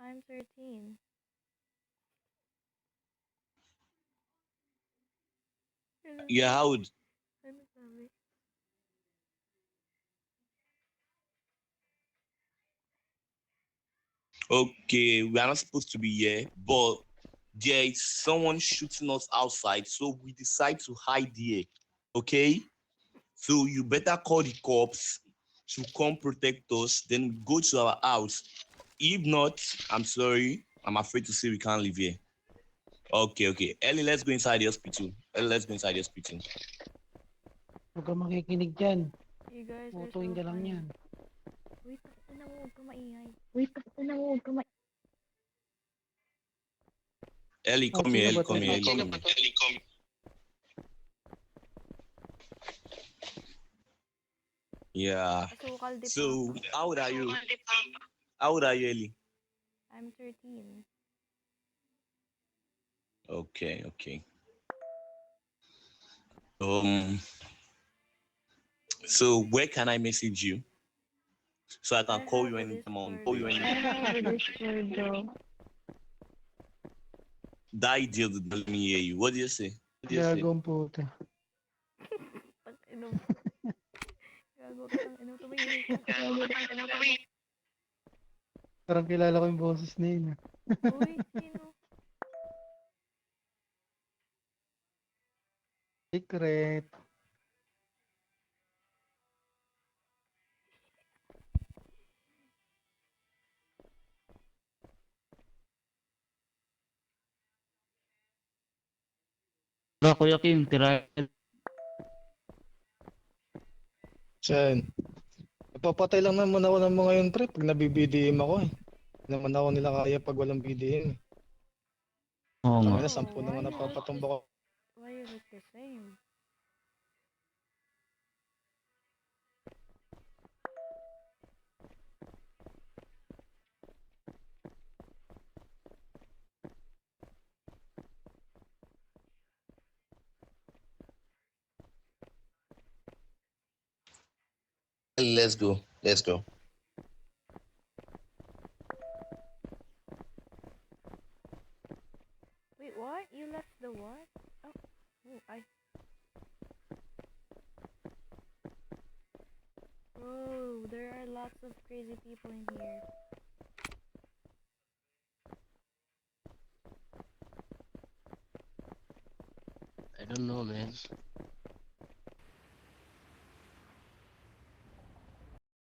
I'm 13. Ano Yeah, sabi? how would Ano sabi? okay, we are not supposed to be here, but there is someone shooting us outside, so we decide to hide here. Okay? So you better call the cops to come protect us, then we go to our house. If not, I'm sorry. I'm afraid to say we can't live here. Okay, okay. Ellie, let's go inside the hospital. Ellie, let's go inside the hospital. Huwag kang makikinig dyan. You guys are Tutuin so ka lang funny. yan. Wait, na mo, huwag ka maingay. Ellie, Oh, come here. sino Ellie, ba come to? here. Ellie, come here. Yeah. Asukal di So, papa. how old are you? How old are you, Ellie? I'm 13. Okay, okay. Um, so where can I message you? So I can I call have you a anytime on Discord. call you anytime. have a Discord though. That idiot didn't let me hear you. What do you say? Gagong puta. Tang ino mo. Gago ka, tang ino, tumahimik ka. Parang kilala ko yung boses na yun. Uy, sino? Secret. Kuya Kim, tira. Sen, napapatay lang naman ako ng mga yun, pre, pag nabi-BDM ako eh. Hindi naman ako nila kaya pag walang BDM eh. Oo nga. Tangina, Oh, 10 why naman you look napapatumba ko. Why you look the same? Let's go. Let's go. Wait, what? You left the what? Oh, I. Oh, there are lots of crazy people in here. I don't know, man.